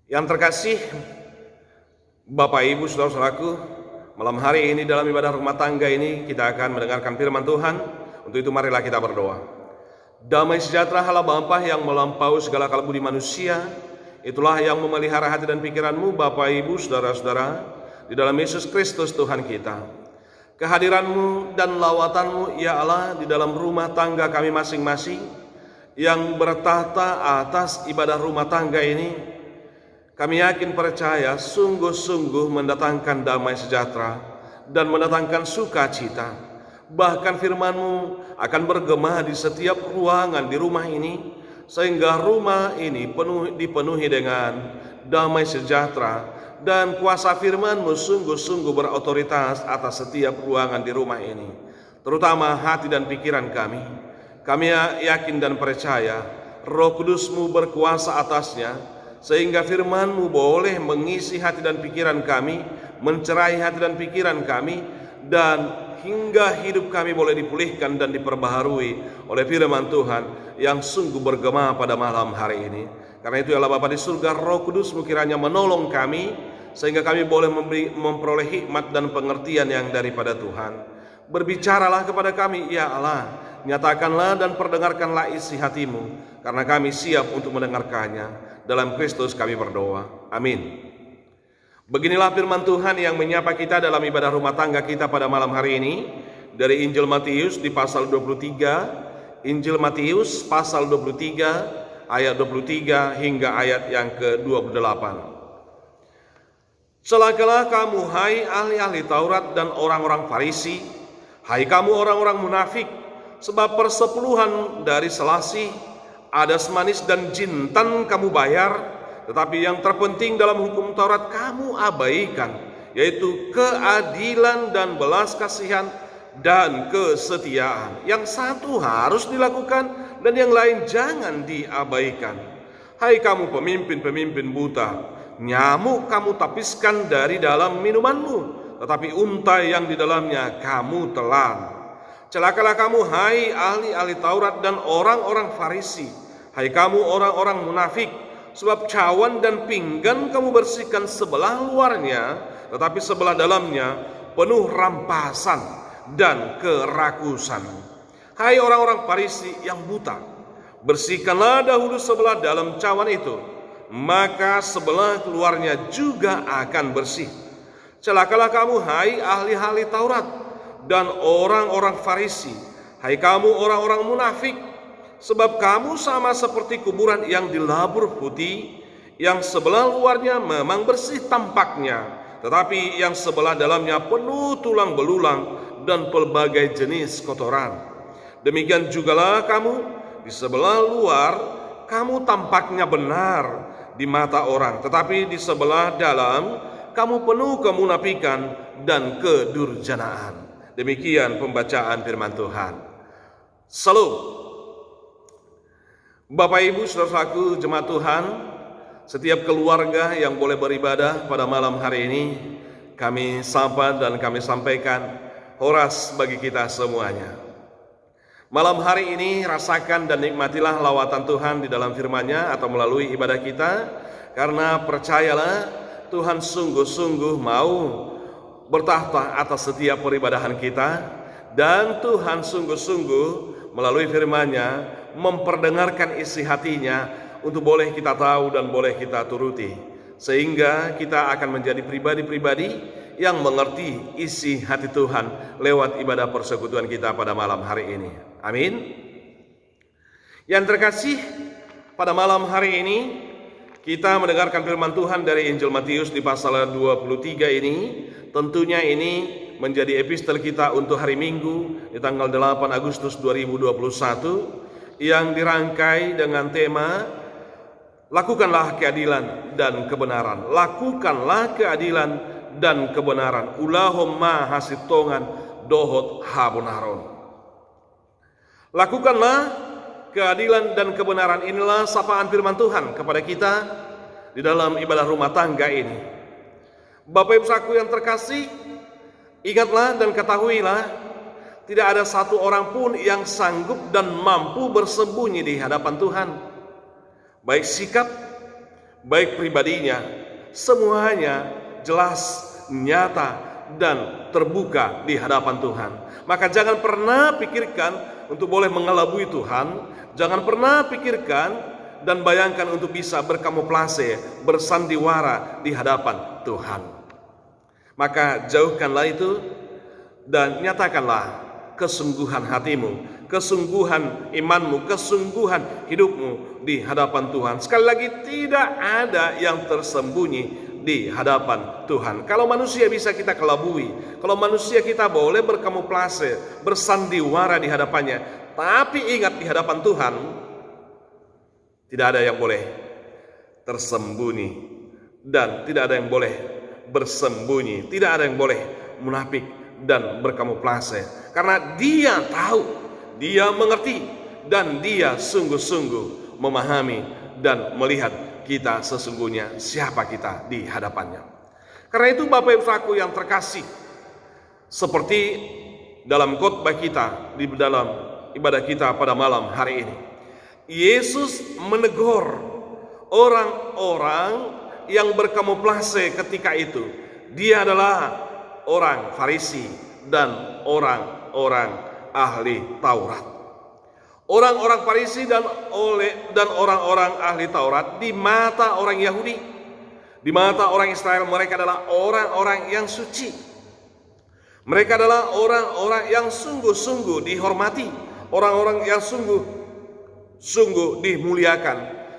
Yang terkasih, Bapak Ibu Saudara-saudaraku, malam hari ini dalam ibadah rumah tangga ini kita akan mendengarkan firman Tuhan. Untuk itu marilah kita berdoa. Damai sejahtera Allah Bapa yang melampaui segala akal budi manusia, itulah yang memelihara hati dan pikiranmu Bapak Ibu Saudara-saudara di dalam Yesus Kristus Tuhan kita. Kehadiranmu dan lawatanmu ya Allah di dalam rumah tangga kami masing-masing yang bertahta atas ibadah rumah tangga ini, kami yakin percaya sungguh-sungguh mendatangkan damai sejahtera dan mendatangkan sukacita. Bahkan firman-Mu akan bergema di setiap ruangan di rumah ini, sehingga rumah ini dipenuhi dengan damai sejahtera, dan kuasa firman-Mu sungguh-sungguh berotoritas atas setiap ruangan di rumah ini, terutama hati dan pikiran kami. Kami yakin dan percaya Roh Kudus-Mu berkuasa atasnya, sehingga firman-Mu boleh mengisi hati dan pikiran kami, mencerai hati dan pikiran kami, dan hingga hidup kami boleh dipulihkan dan diperbaharui oleh firman Tuhan yang sungguh bergema pada malam hari ini. Karena itu ya Allah Bapa di surga, Roh Kudus-Mu kiranya menolong kami, sehingga kami boleh memperoleh hikmat dan pengertian yang daripada Tuhan. Berbicaralah kepada kami ya Allah, nyatakanlah dan perdengarkanlah isi hati-Mu, karena kami siap untuk mendengarkannya. Dalam Kristus kami berdoa. Amin. Beginilah firman Tuhan yang menyapa kita dalam ibadah rumah tangga kita pada malam hari ini dari Injil Matius di pasal 23. Injil Matius pasal 23 ayat 23 hingga ayat yang ke-28. Celakalah kamu hai ahli-ahli Taurat dan orang-orang Farisi, hai kamu orang-orang munafik, sebab persepuluhan dari selasih, adas manis dan jintan kamu bayar, tetapi yang terpenting dalam hukum Taurat kamu abaikan, yaitu keadilan dan belas kasihan dan kesetiaan. Yang satu harus dilakukan dan yang lain jangan diabaikan. Hai kamu pemimpin-pemimpin buta, nyamuk kamu tapiskan dari dalam minumanmu, tetapi untai yang di dalamnya kamu telan. Celakalah kamu hai ahli-ahli Taurat dan orang-orang Farisi, hai kamu orang-orang munafik, sebab cawan dan pinggan kamu bersihkan sebelah luarnya, tetapi sebelah dalamnya penuh rampasan dan kerakusan. Hai orang-orang Farisi yang buta, bersihkanlah dahulu sebelah dalam cawan itu, maka sebelah luarnya juga akan bersih. Celakalah kamu hai ahli-ahli Taurat dan orang-orang Farisi, hai kamu orang-orang munafik, sebab kamu sama seperti kuburan yang dilabur putih, yang sebelah luarnya memang bersih tampaknya, tetapi yang sebelah dalamnya penuh tulang belulang dan pelbagai jenis kotoran. Demikian jugalah kamu, di sebelah luar kamu tampaknya benar di mata orang, tetapi di sebelah dalam kamu penuh kemunafikan dan kedurjanaan. Demikian pembacaan firman Tuhan. Salam. Bapak Ibu Saudara-saudaraku jemaat Tuhan, setiap keluarga yang boleh beribadah pada malam hari ini, kami sapa dan kami sampaikan horas bagi kita semuanya. Malam hari ini rasakan dan nikmatilah lawatan Tuhan di dalam firman-Nya atau melalui ibadah kita, karena percayalah Tuhan sungguh-sungguh mau bertahta atas setiap peribadahan kita, dan Tuhan sungguh-sungguh melalui firman-Nya memperdengarkan isi hatinya untuk boleh kita tahu dan boleh kita turuti, sehingga kita akan menjadi pribadi-pribadi yang mengerti isi hati Tuhan lewat ibadah persekutuan kita pada malam hari ini. Amin. Yang terkasih, pada malam hari ini kita mendengarkan firman Tuhan dari Injil Matius di pasal 23 ini. Tentunya ini menjadi epistel kita untuk hari Minggu di tanggal 8 Agustus 2021 yang dirangkai dengan tema lakukanlah keadilan dan kebenaran. Lakukanlah keadilan dan kebenaran. Ulahumma hasitongan dohot habunaron. Lakukanlah keadilan dan kebenaran, inilah sapaan firman Tuhan kepada kita di dalam ibadah rumah tangga ini. Bapak Ibu saudaraku yang terkasih, ingatlah dan ketahuilah, tidak ada satu orang pun yang sanggup dan mampu bersembunyi di hadapan Tuhan. Baik sikap, baik pribadinya, semuanya jelas, nyata, dan terbuka di hadapan Tuhan. Maka jangan pernah pikirkan untuk boleh mengelabui Tuhan. Jangan pernah pikirkan dan bayangkan untuk bisa berkamuflase, bersandiwara di hadapan Tuhan. Maka jauhkanlah itu dan nyatakanlah kesungguhan hatimu, kesungguhan imanmu, kesungguhan hidupmu di hadapan Tuhan. Sekali lagi, tidak ada yang tersembunyi di hadapan Tuhan. Kalau manusia bisa kita kelabui, kalau manusia kita boleh berkamuflase, bersandiwara di hadapannya, tapi ingat, di hadapan Tuhan tidak ada yang boleh tersembunyi dan tidak ada yang boleh bersembunyi, tidak ada yang boleh munafik dan berkamuflase, karena Dia tahu, Dia mengerti, dan Dia sungguh-sungguh memahami dan melihat kita sesungguhnya siapa kita di hadapannya. Karena itu Bapak Ibu Saudaraku yang terkasih, seperti dalam khotbah kita, di dalam ibadah kita pada malam hari ini, Yesus menegur orang-orang yang berkamuflase ketika itu. Dia adalah orang Farisi dan orang-orang ahli Taurat. Orang-orang Farisi dan orang-orang ahli Taurat di mata orang Yahudi, di mata orang Israel, mereka adalah orang-orang yang suci. Mereka adalah orang-orang yang sungguh-sungguh dihormati, orang-orang yang sungguh-sungguh dimuliakan.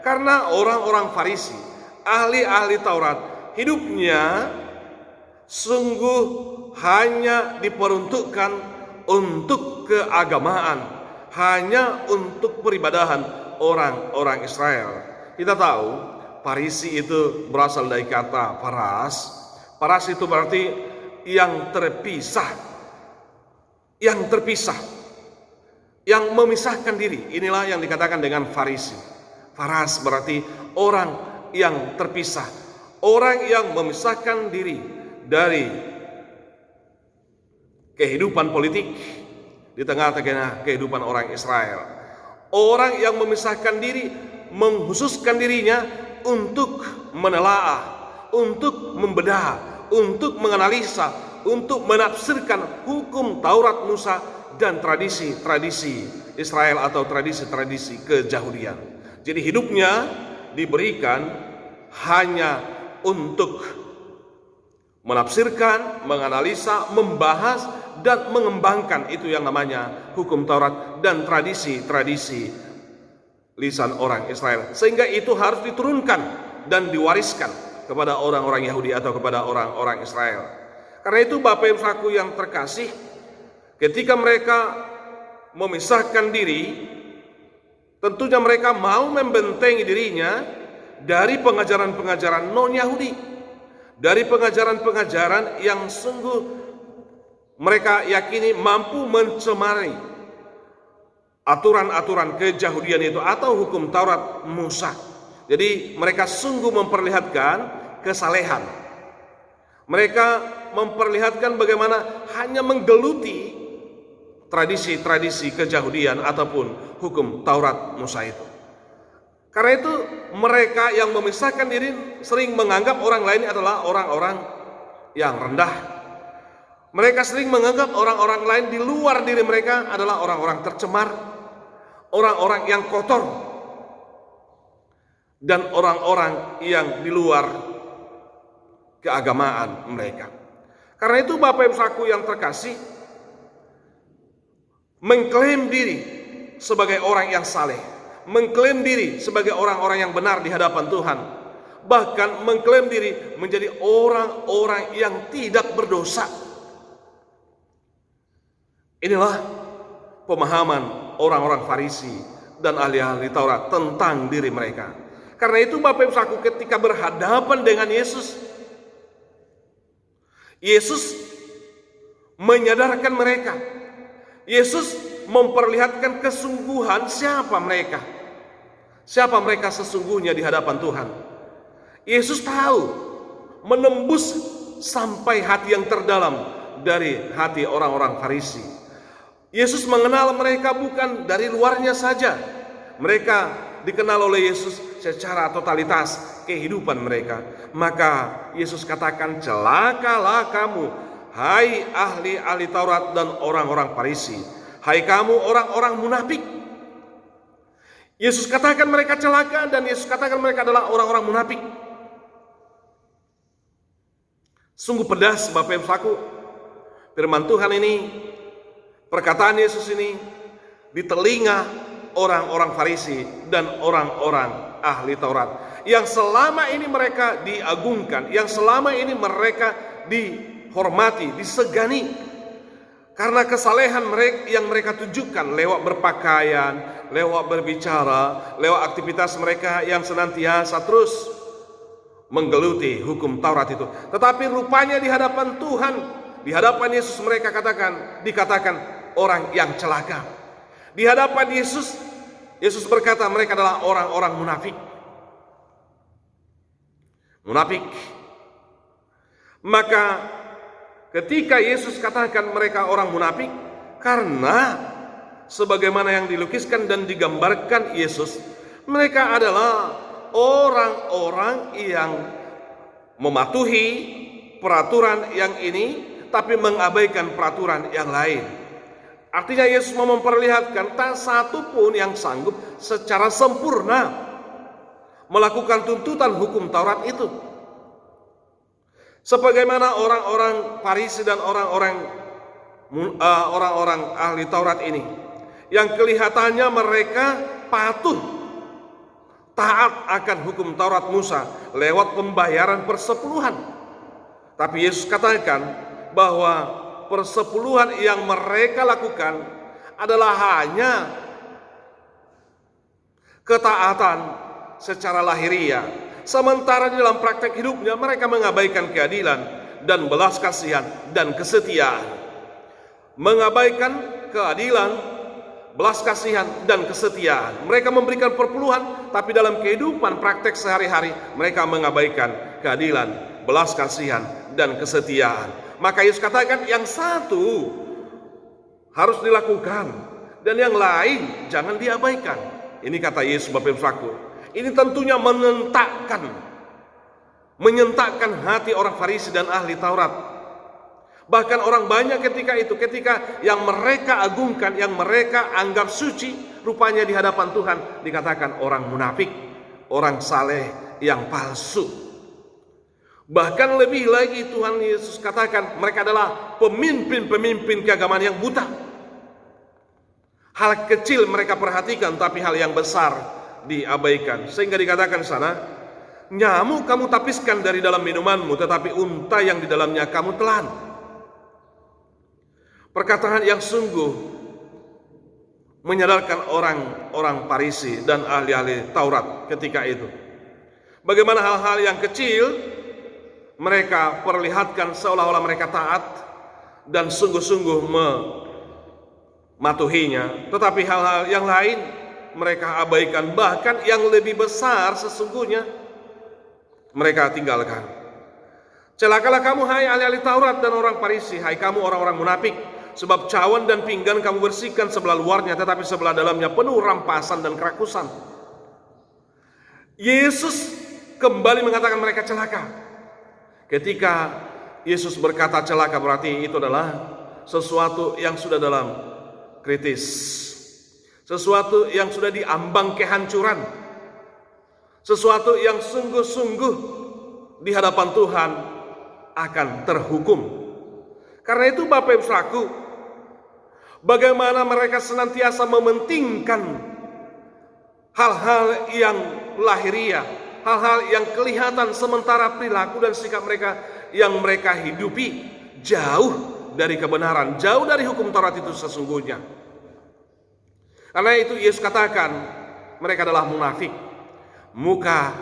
Karena orang-orang Farisi, ahli-ahli Taurat, hidupnya sungguh hanya diperuntukkan untuk keagamaan, hanya untuk peribadahan orang-orang Israel. Kita tahu Farisi itu berasal dari kata paras. Paras itu berarti yang terpisah, yang memisahkan diri. Inilah yang dikatakan dengan Farisi. Faras berarti orang yang terpisah, orang yang memisahkan diri dari kehidupan politik di tengah-tengah kehidupan orang Israel. Orang yang memisahkan diri, menghususkan dirinya untuk menelaah, untuk membedah, untuk menganalisa, untuk menafsirkan hukum Taurat Musa dan tradisi-tradisi Israel atau tradisi-tradisi keyahudian. Jadi hidupnya diberikan hanya untuk menafsirkan, menganalisa, membahas, dan mengembangkan itu yang namanya hukum Taurat dan tradisi-tradisi lisan orang Israel. Sehingga itu harus diturunkan dan diwariskan kepada orang-orang Yahudi atau kepada orang-orang Israel. Karena itu Bapak Ibu Saudaraku yang terkasih, ketika mereka memisahkan diri, tentunya mereka mau membentengi dirinya dari pengajaran-pengajaran non-Yahudi, dari pengajaran-pengajaran yang sungguh mereka yakini mampu mencemari aturan-aturan keyahudian itu atau hukum Taurat Musa. Jadi mereka sungguh memperlihatkan kesalehan. Mereka memperlihatkan bagaimana hanya menggeluti tradisi-tradisi keyahudian ataupun hukum Taurat Musa itu. Karena itu mereka yang memisahkan diri sering menganggap orang lain adalah orang-orang yang rendah. Mereka sering menganggap orang-orang lain di luar diri mereka adalah orang-orang tercemar, orang-orang yang kotor, dan orang-orang yang di luar keagamaan mereka. Karena itu Bapak Ibu Saudaraku yang terkasih, mengklaim diri sebagai orang yang saleh, mengklaim diri sebagai orang-orang yang benar di hadapan Tuhan, bahkan mengklaim diri menjadi orang-orang yang tidak berdosa. Inilah pemahaman orang-orang Farisi dan ahli-ahli Taurat tentang diri mereka. Karena itu Bapak Ibu Saudaraku, ketika berhadapan dengan Yesus, Yesus menyadarkan mereka. Yesus memperlihatkan kesungguhan siapa mereka. Siapa mereka sesungguhnya di hadapan Tuhan. Yesus tahu, menembus sampai hati yang terdalam dari hati orang-orang Farisi. Yesus mengenal mereka bukan dari luarnya saja. Mereka dikenal oleh Yesus secara totalitas kehidupan mereka. Maka Yesus katakan, celakalah kamu, hai ahli-ahli Taurat dan orang-orang Farisi, hai kamu orang-orang munafik. Yesus katakan mereka celaka, dan Yesus katakan mereka adalah orang-orang munafik. Sungguh pedas Bapak Ibu Saudaraku, firman Tuhan ini, perkataan Yesus ini di telinga orang-orang Farisi dan orang-orang ahli Taurat, yang selama ini mereka diagungkan, yang selama ini mereka dihormati, disegani karena kesalehan mereka yang mereka tunjukkan lewat berpakaian, lewat berbicara, lewat aktivitas mereka yang senantiasa terus menggeluti hukum Taurat itu. Tetapi rupanya di hadapan Tuhan, di hadapan Yesus mereka dikatakan orang yang celaka. Di hadapan Yesus, Yesus berkata mereka adalah orang-orang munafik. Munafik. Maka ketika Yesus katakan mereka orang munafik, karena sebagaimana yang dilukiskan dan digambarkan Yesus, mereka adalah orang-orang yang mematuhi peraturan yang ini, tapi mengabaikan peraturan yang lain. Artinya Yesus mau memperlihatkan tak satu pun yang sanggup secara sempurna melakukan tuntutan hukum Taurat itu. Sebagaimana orang-orang Farisi dan orang-orang ahli Taurat ini, yang kelihatannya mereka patuh, taat akan hukum Taurat Musa lewat pembayaran persepuluhan. Tapi Yesus katakan bahwa persepuluhan yang mereka lakukan adalah hanya ketaatan secara lahiriah, sementara di dalam praktek hidupnya mereka mengabaikan keadilan dan belas kasihan dan kesetiaan. Mengabaikan keadilan, belas kasihan dan kesetiaan. Mereka memberikan perpuluhan, tapi dalam kehidupan praktek sehari-hari mereka mengabaikan keadilan, belas kasihan dan kesetiaan. Maka Yesus katakan yang satu harus dilakukan dan yang lain jangan diabaikan. Ini kata Yesus Bapak Ibu Saudaraku. Ini tentunya menyentakkan hati orang Farisi dan ahli Taurat. Bahkan orang banyak ketika yang mereka agungkan, yang mereka anggap suci, rupanya di hadapan Tuhan dikatakan orang munafik, orang saleh yang palsu. Bahkan lebih lagi Tuhan Yesus katakan mereka adalah pemimpin-pemimpin keagamaan yang buta. Hal kecil mereka perhatikan, tapi hal yang besar diabaikan. Sehingga dikatakan sana, nyamuk kamu tapiskan dari dalam minumanmu, tetapi unta yang di dalamnya kamu telan. Perkataan yang sungguh menyadarkan orang-orang Farisi dan ahli-ahli Taurat ketika itu. Bagaimana hal-hal yang kecil mereka perlihatkan seolah-olah mereka taat dan sungguh-sungguh mematuhinya, tetapi hal-hal yang lain mereka abaikan, bahkan yang lebih besar sesungguhnya mereka tinggalkan. Celakalah kamu hai ahli-ahli Taurat dan orang Farisi, hai kamu orang-orang munafik, sebab cawan dan pinggan kamu bersihkan sebelah luarnya, tetapi sebelah dalamnya penuh rampasan dan kerakusan. Yesus kembali mengatakan mereka celaka. Ketika Yesus berkata celaka, berarti itu adalah sesuatu yang sudah dalam kritis, sesuatu yang sudah diambang kehancuran, sesuatu yang sungguh-sungguh di hadapan Tuhan akan terhukum. Karena itu Bapak Ibu Saudaraku, bagaimana mereka senantiasa mementingkan hal-hal yang lahiriah, hal-hal yang kelihatan, sementara perilaku dan sikap mereka yang mereka hidupi jauh dari kebenaran, jauh dari hukum Taurat itu sesungguhnya. Karena itu Yesus katakan mereka adalah munafik, muka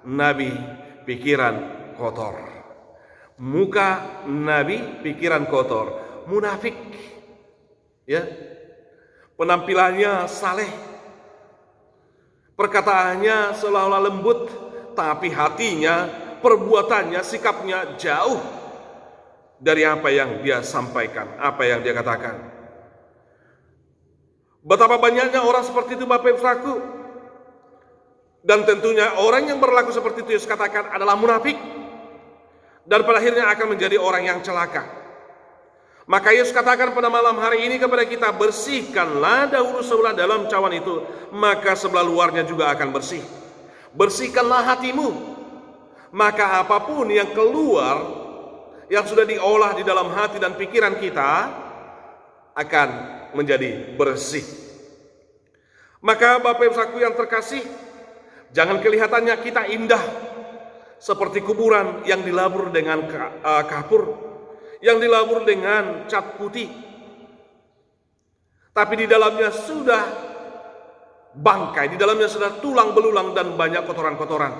nabi pikiran kotor. Muka nabi pikiran kotor, munafik. Ya. Penampilannya saleh, perkataannya seolah-olah lembut, tapi hatinya, perbuatannya, sikapnya jauh dari apa yang dia sampaikan, apa yang dia katakan. Betapa banyaknya orang seperti itu Bapak Ibu Saudaraku. Dan tentunya orang yang berlaku seperti itu Yesus katakan adalah munafik, dan pada akhirnya akan menjadi orang yang celaka. Maka Yesus katakan pada malam hari ini kepada kita, bersihkanlah dahulu sebelah dalam cawan itu, maka sebelah luarnya juga akan bersih. Bersihkanlah hatimu, maka apapun yang keluar, yang sudah diolah di dalam hati dan pikiran kita, akan menjadi bersih. Maka Bapak Ibu Saudaraku yang terkasih, jangan kelihatannya kita indah seperti kuburan yang dilabur dengan kapur, yang dilabur dengan cat putih, tapi di dalamnya sudah bangkai, di dalamnya sudah tulang belulang dan banyak kotoran-kotoran.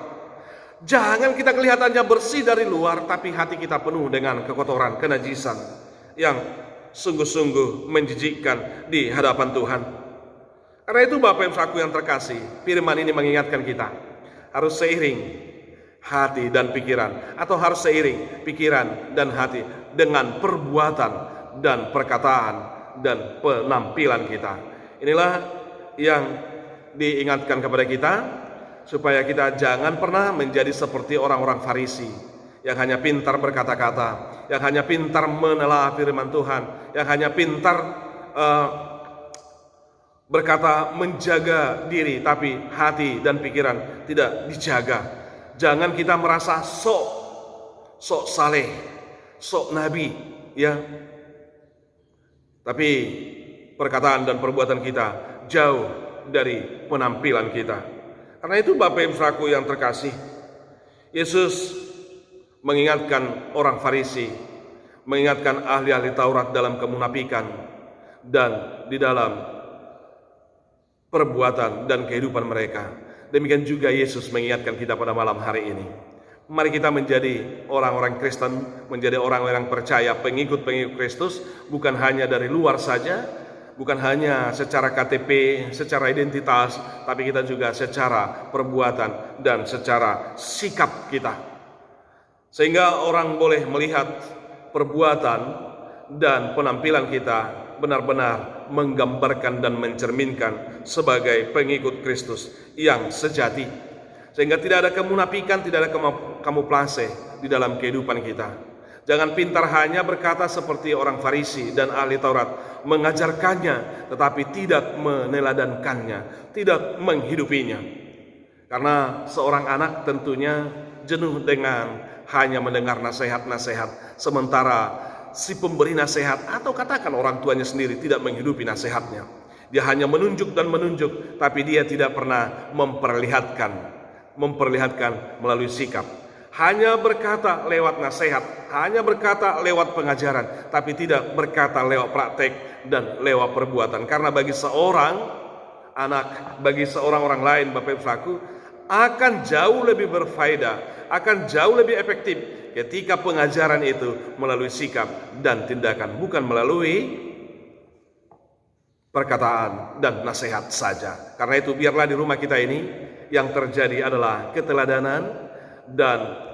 Jangan kita kelihatannya bersih dari luar, tapi hati kita penuh dengan kekotoran, kenajisan yang sungguh-sungguh menjijikkan di hadapan Tuhan. Karena itu Bapak Ibu Saudaraku yang terkasih, firman ini mengingatkan kita harus seiring hati dan pikiran, atau harus seiring pikiran dan hati dengan perbuatan dan perkataan dan penampilan kita. Inilah yang diingatkan kepada kita, supaya kita jangan pernah menjadi seperti orang-orang Farisi yang hanya pintar berkata-kata, yang hanya pintar menelaah firman Tuhan, yang hanya pintar berkata menjaga diri, tapi hati dan pikiran tidak dijaga. Jangan kita merasa sok saleh, sok nabi, ya. Tapi perkataan dan perbuatan kita jauh dari penampilan kita. Karena itu Bapak Ibu Saudaraku yang terkasih, Yesus mengingatkan orang Farisi, mengingatkan ahli-ahli Taurat dalam kemunafikan dan di dalam perbuatan dan kehidupan mereka. Demikian juga Yesus mengingatkan kita pada malam hari ini. Mari kita menjadi orang-orang Kristen, menjadi orang-orang percaya, pengikut-pengikut Kristus, bukan hanya dari luar saja, bukan hanya secara KTP, secara identitas, tapi kita juga secara perbuatan dan secara sikap kita. Sehingga orang boleh melihat perbuatan dan penampilan kita benar-benar menggambarkan dan mencerminkan sebagai pengikut Kristus yang sejati. Sehingga tidak ada kemunafikan, tidak ada kamuflase di dalam kehidupan kita. Jangan pintar hanya berkata seperti orang Farisi dan ahli Taurat, mengajarkannya tetapi tidak meneladankannya, tidak menghidupinya. Karena seorang anak tentunya jenuh dengan hanya mendengar nasihat-nasihat, sementara si pemberi nasihat atau katakan orang tuanya sendiri tidak menghidupi nasihatnya. Dia hanya menunjuk dan menunjuk, tapi dia tidak pernah memperlihatkan melalui sikap. Hanya berkata lewat nasihat, hanya berkata lewat pengajaran, tapi tidak berkata lewat praktek dan lewat perbuatan. Karena bagi seorang anak, bagi seorang orang lain, Bapak Ibu Saudaraku, akan jauh lebih berfaedah, akan jauh lebih efektif ketika pengajaran itu melalui sikap dan tindakan, bukan melalui perkataan dan nasihat saja. Karena itu biarlah di rumah kita ini yang terjadi adalah keteladanan dan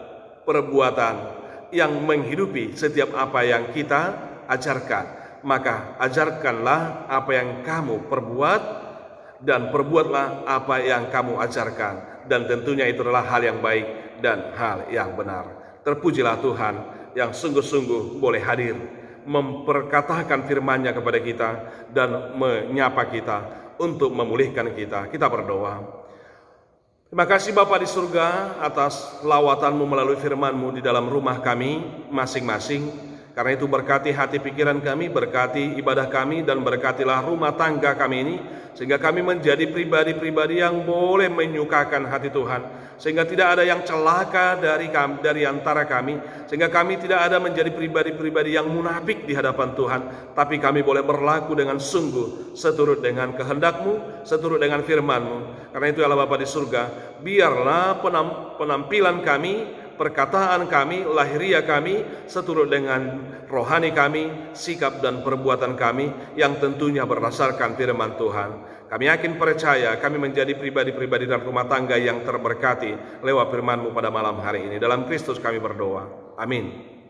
perbuatan yang menghidupi setiap apa yang kita ajarkan. Maka ajarkanlah apa yang kamu perbuat dan perbuatlah apa yang kamu ajarkan. Dan tentunya itu adalah hal yang baik dan hal yang benar. Terpujilah Tuhan yang sungguh-sungguh boleh hadir, memperkatakan firman-Nya kepada kita dan menyapa kita untuk memulihkan kita. Kita berdoa. Terima kasih Bapa di surga atas lawatan-Mu melalui firman-Mu di dalam rumah kami masing-masing. Karena itu berkati hati pikiran kami, berkati ibadah kami, dan berkatilah rumah tangga kami ini, sehingga kami menjadi pribadi-pribadi yang boleh menyukakan hati Tuhan, sehingga tidak ada yang celaka dari antara kami, sehingga kami tidak ada menjadi pribadi-pribadi yang munafik di hadapan Tuhan, tapi kami boleh berlaku dengan sungguh seturut dengan kehendak-Mu, seturut dengan firman-Mu. Karena itu Allah Bapa di surga, biarlah penampilan kami, perkataan kami, lahiriah kami, seturut dengan rohani kami, sikap dan perbuatan kami yang tentunya berdasarkan firman Tuhan. Kami yakin percaya kami menjadi pribadi-pribadi dalam rumah tangga yang terberkati lewat firman-Mu pada malam hari ini. Dalam Kristus kami berdoa. Amin.